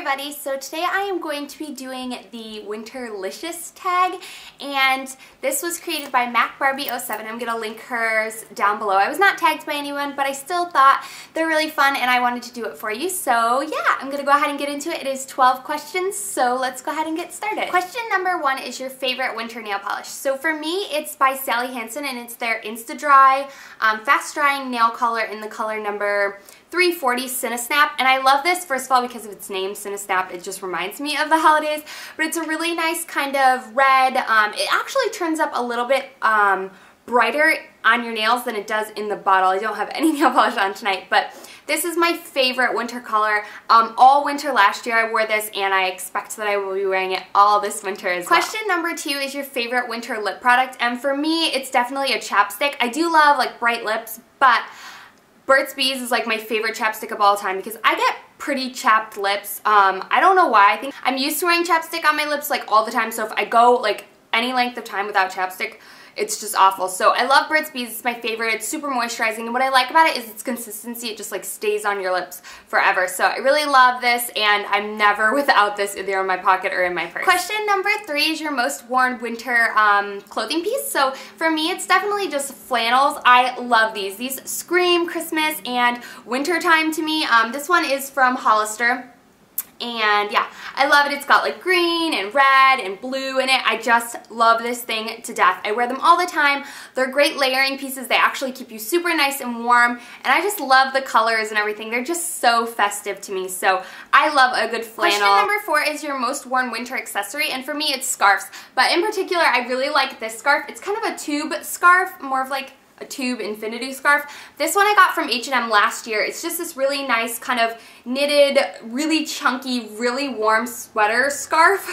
everybody, so today I am going to be doing the Winterlicious tag, and this was created by MacBarbie07. I'm going to link hers down below. I was not tagged by anyone, but I still thought they're really fun and I wanted to do it for you. So yeah, I'm going to go ahead and get into it. It is 12 questions, so let's go ahead and get started. Question number 1 is your favorite winter nail polish. So for me, it's by Sally Hansen, and it's their Insta Dry fast drying nail color in the color number 340 cinna-snap, and I love this first of all because of its name, cinna-snap. It just reminds me of the holidays, but it's a really nice kind of red. It actually turns up a little bit brighter on your nails than it does in the bottle. I don't have any nail polish on tonight, but this is my favorite winter color. All winter last year I wore this, and I expect that I will be wearing it all this winter as well. Question number 2 is your favorite winter lip product, and for me it's definitely a chapstick. I do love like bright lips, but Burts Bees is like my favorite chapstick of all time because I get pretty chapped lips. I don't know why. I think I'm used to wearing chapstick on my lips like all the time, so if I go like any length of time without chapstick, it's just awful. So I love Burt's Bees. It's my favorite. It's super moisturizing, and what I like about it is its consistency. It just like stays on your lips forever. So I really love this, and I'm never without this either in my pocket or in my purse. Question number 3 is your most worn winter clothing piece. So for me, it's definitely just flannels. I love these. These scream Christmas and winter time to me. This one is from Hollister. And yeah, I love it. It's got like green and red and blue in it. I just love this thing to death. I wear them all the time. They're great layering pieces. They actually keep you super nice and warm. And I just love the colors and everything. They're just so festive to me. So I love a good flannel. Question number 4 is your most worn winter accessory. And for me, it's scarves. But in particular, I really like this scarf. It's kind of a tube scarf, more of like a tube infinity scarf. This one I got from H&M last year. It's just this really nice kind of knitted, really chunky, really warm sweater scarf,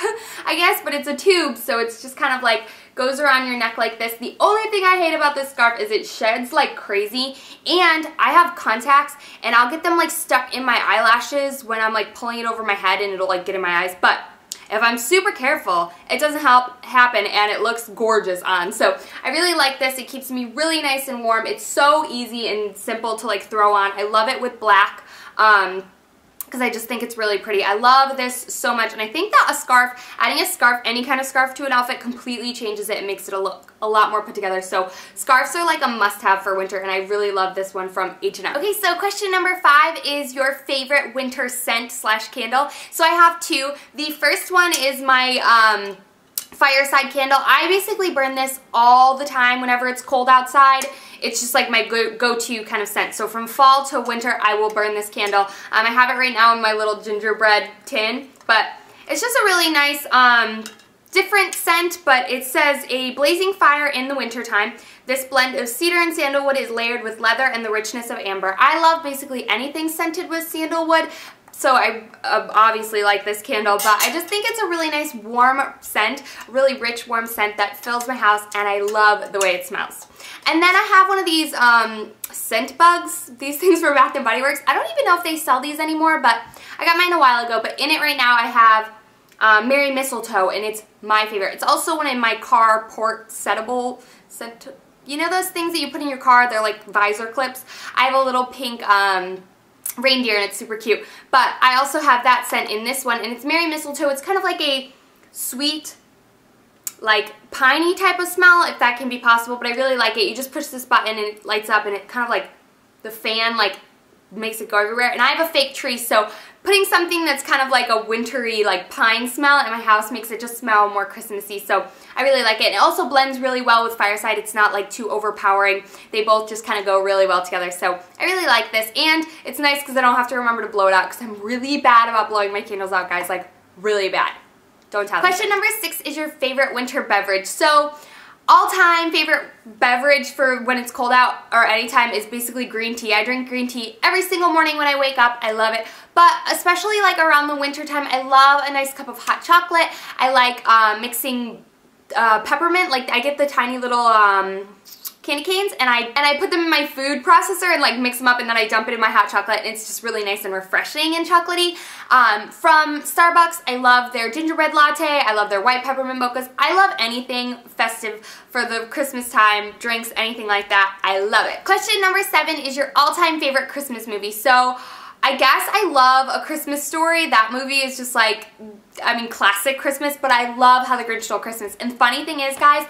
I guess, but it's a tube, so it's just kind of like goes around your neck like this. The only thing I hate about this scarf is it sheds like crazy, and I have contacts, and I'll get them like stuck in my eyelashes when I'm like pulling it over my head, and it'll like get in my eyes, but if I'm super careful, it doesn't happen, and it looks gorgeous on. So I really like this. It keeps me really nice and warm. It's so easy and simple to like throw on. I love it with black because I just think it's really pretty. I love this so much, and I think that a scarf, adding a scarf, any kind of scarf to an outfit completely changes it and makes it look a lot more put together. So scarves are like a must-have for winter, and I really love this one from H&M. Okay, so question number 5 is your favorite winter scent / candle. So I have 2. The first one is my Fireside candle. I basically burn this all the time whenever it's cold outside. It's just like my go-to kind of scent. So from fall to winter, I will burn this candle. I have it right now in my little gingerbread tin, but it's just a really nice different scent, but it says a blazing fire in the wintertime. This blend of cedar and sandalwood is layered with leather and the richness of amber. I love basically anything scented with sandalwood, so I obviously like this candle, but I just think it's a really nice warm scent, really rich warm scent that fills my house, and I love the way it smells. And then I have one of these scent bugs, these things from Bath & Body Works. I don't even know if they sell these anymore, but I got mine a while ago, but in it right now I have Merry Mistletoe, and it's my favorite. It's also one in my car port settable, you know those things that you put in your car, they're like visor clips? I have a little pink reindeer, and it's super cute. But I also have that scent in this one, and it's Merry Mistletoe. It's kind of like a sweet, like piney type of smell, if that can be possible, but I really like it. You just push this button and it lights up, and it kind of like the fan like makes it go everywhere. And I have a fake tree, so putting something that's kind of like a wintry like pine smell in my house makes it just smell more Christmassy, so I really like it. And it also blends really well with Fireside. It's not like too overpowering. They both just kind of go really well together, so I really like this. And it's nice because I don't have to remember to blow it out, because I'm really bad about blowing my candles out, guys, like really bad. Don't tell me. Question number 6 is your favorite winter beverage. So all-time favorite beverage for when it's cold out or anytime is basically green tea. I drink green tea every single morning when I wake up. I love it. But especially like around the winter time, I love a nice cup of hot chocolate. I like mixing peppermint. Like I get the tiny little candy canes, and I put them in my food processor and like mix them up, and then I dump it in my hot chocolate, and it's just really nice and refreshing and chocolatey. From Starbucks, I love their gingerbread latte. I love their white peppermint mochas. I love anything festive for the Christmas time, drinks, anything like that. I love it. Question number 7 is your all-time favorite Christmas movie. So I I guess I love A Christmas Story. That movie is just like, I mean, classic Christmas, but I love How the Grinch Stole Christmas. And funny thing is, guys,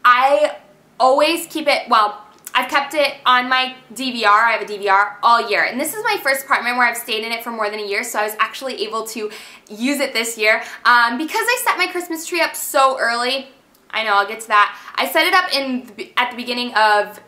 I always keep it, well, I've kept it on my DVR. I have a DVR all year. And this is my first apartment where I've stayed in it for more than a year, so I was actually able to use it this year. Because I set my Christmas tree up so early, I know, I'll get to that. I set it up at the beginning of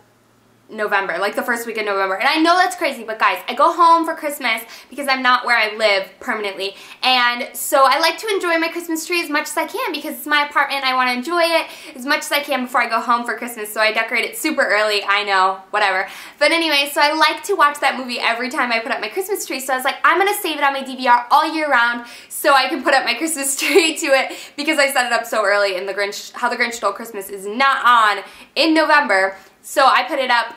November, like the first week of November. And I know that's crazy, but guys, I go home for Christmas because I'm not where I live permanently. And so I like to enjoy my Christmas tree as much as I can because it's my apartment. I want to enjoy it as much as I can before I go home for Christmas. So I decorate it super early. I know, whatever. But anyway, so I like to watch that movie every time I put up my Christmas tree. So I was like, I'm going to save it on my DVR all year round so I can put up my Christmas tree to it because I set it up so early and How the Grinch Stole Christmas is not on in November. So I put it up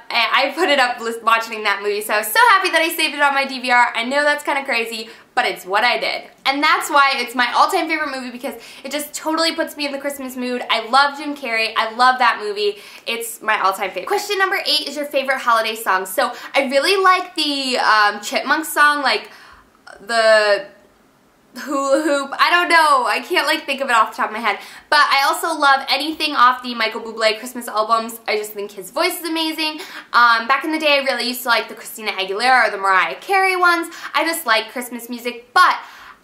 watching that movie. So I was so happy that I saved it on my DVR. I know that's kind of crazy, but it's what I did. And that's why it's my all-time favorite movie because it just totally puts me in the Christmas mood. I love Jim Carrey. I love that movie. It's my all-time favorite. Question number 8 is your favorite holiday song. So I really like the Chipmunks song, like the hula hoop. I don't know. I can't like think of it off the top of my head. But I also love anything off the Michael Buble Christmas albums. I just think his voice is amazing. Back in the day, I really used to like the Christina Aguilera or the Mariah Carey ones. I just like Christmas music, but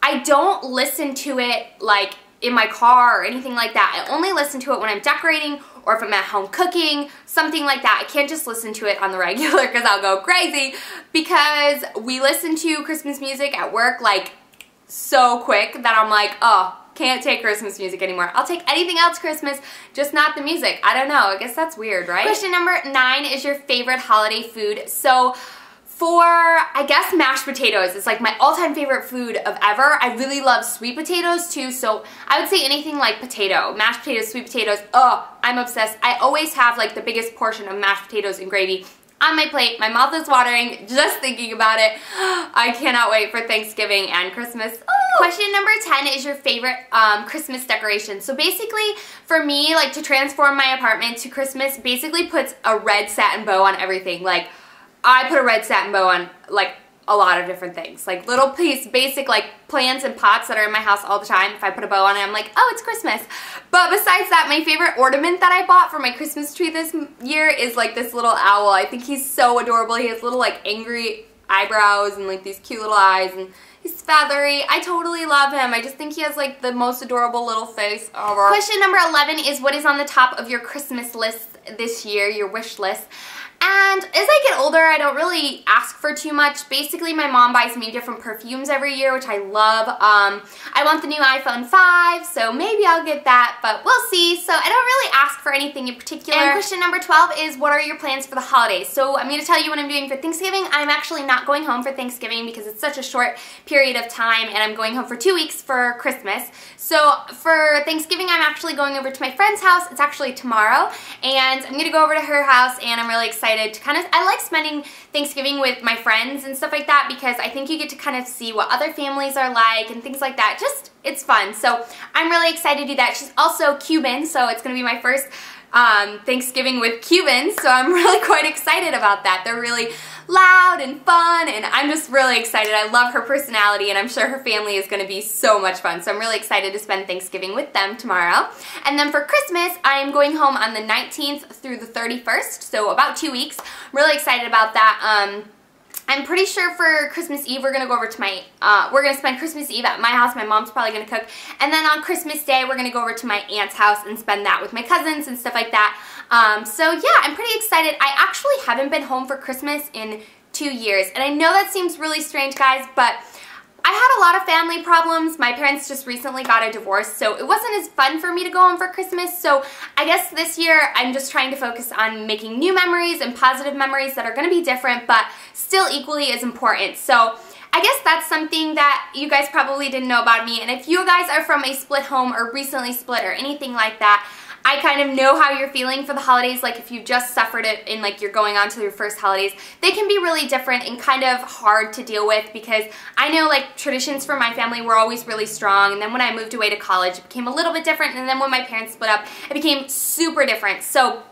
I don't listen to it like in my car or anything like that. I only listen to it when I'm decorating or if I'm at home cooking, something like that. I can't just listen to it on the regular because I'll go crazy because we listen to Christmas music at work like so quick that I'm like, oh, can't take Christmas music anymore. I'll take anything else Christmas, just not the music. I don't know. I guess that's weird, right? Question number 9 is your favorite holiday food. So for, I guess, mashed potatoes is like my all-time favorite food of ever. I really love sweet potatoes too, so I would say anything like potato, mashed potatoes, sweet potatoes. Oh, I'm obsessed. I always have like the biggest portion of mashed potatoes and gravy on my plate. My mouth is watering just thinking about it. I cannot wait for Thanksgiving and Christmas. Oh. Question number 10 is your favorite Christmas decoration. So basically, for me, like to transform my apartment to Christmas, basically puts a red satin bow on everything. Like, I put a red satin bow on like a lot of different things. Like little basic like plants and pots that are in my house all the time. If I put a bow on it, I'm like, oh, it's Christmas. But besides that, my favorite ornament that I bought for my Christmas tree this year is like this little owl. I think he's so adorable. He has little like angry eyebrows and like these cute little eyes and he's feathery. I totally love him. I just think he has like the most adorable little face ever. Question number 11 is what is on the top of your Christmas list this year, your wish list? And as I get older, I don't really ask for too much. Basically, my mom buys me different perfumes every year, which I love. I want the new iPhone 5, so maybe I'll get that, but we'll see. So I don't really ask for anything in particular. And question number 12 is what are your plans for the holidays? So I'm going to tell you what I'm doing for Thanksgiving. I'm actually not going home for Thanksgiving because it's such a short period of time, and I'm going home for 2 weeks for Christmas. So for Thanksgiving, I'm actually going over to my friend's house. It's actually tomorrow, and I'm going to go over to her house, and I'm really excited to I like spending Thanksgiving with my friends and stuff like that because I think you get to kind of see what other families are like and things like that. Just, it's fun. So I'm really excited to do that. She's also Cuban, so it's going to be my first Thanksgiving with Cubans, so I'm really quite excited about that. They're really loud and fun, and I'm just really excited. I love her personality, and I'm sure her family is going to be so much fun, so I'm really excited to spend Thanksgiving with them tomorrow. And then for Christmas, I am going home on the 19th through the 31st, so about 2 weeks. I'm really excited about that. I'm pretty sure for Christmas Eve, we're going to go over to my, we're going to spend Christmas Eve at my house. My mom's probably going to cook. And then on Christmas Day, we're going to go over to my aunt's house and spend that with my cousins and stuff like that. So yeah, I'm pretty excited. I actually haven't been home for Christmas in 2 years. And I know that seems really strange, guys, but I had a lot of family problems. My parents just recently got a divorce, so it wasn't as fun for me to go home for Christmas. So I guess this year I'm just trying to focus on making new memories and positive memories that are going to be different, but still equally as important. So I guess that's something that you guys probably didn't know about me. And if you guys are from a split home or recently split or anything like that, I kind of know how you're feeling for the holidays. Like if you just suffered it and like you're going on to your first holidays, they can be really different and kind of hard to deal with because I know like traditions for my family were always really strong, and then when I moved away to college it became a little bit different, and then when my parents split up it became super different. So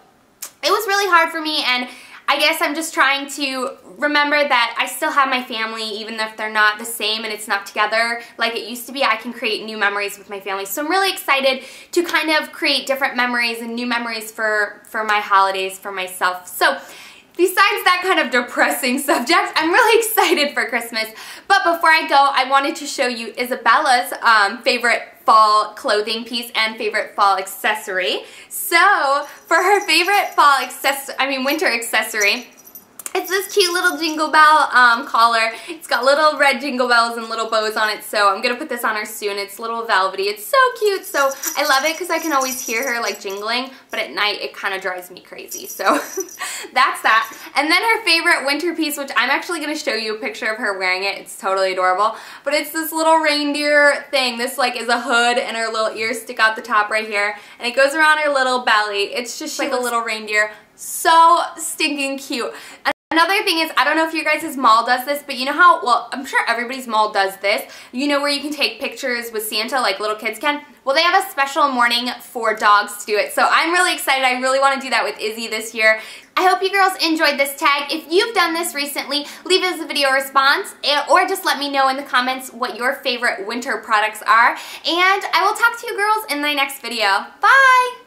it was really hard for me, and I guess I'm just trying to remember that I still have my family, even if they're not the same and it's not together like it used to be. I can create new memories with my family. So I'm really excited to kind of create different memories and new memories for my holidays for myself. So besides that kind of depressing subject, I'm really excited for Christmas. But before I go, I wanted to show you Isabella's favorite fall clothing piece and favorite fall accessory. So for her favorite winter accessory, it's this cute little jingle bell collar. It's got little red jingle bells and little bows on it, so I'm going to put this on her soon. It's little velvety. It's so cute, so I love it because I can always hear her like jingling, but at night it kind of drives me crazy, so that's that. And then her favorite winter piece, which I'm actually going to show you a picture of her wearing it. It's totally adorable, but it's this little reindeer thing. This like is a hood and her little ears stick out the top right here, and it goes around her little belly. It's just like a little reindeer. So stinking cute. Another thing is, I don't know if your guys' mall does this, but you know how, well, I'm sure everybody's mall does this. You know where you can take pictures with Santa like little kids can? Well, they have a special morning for dogs to do it. So I'm really excited. I really want to do that with Izzy this year. I hope you girls enjoyed this tag. If you've done this recently, leave us a video response or just let me know in the comments what your favorite winter products are. And I will talk to you girls in my next video. Bye!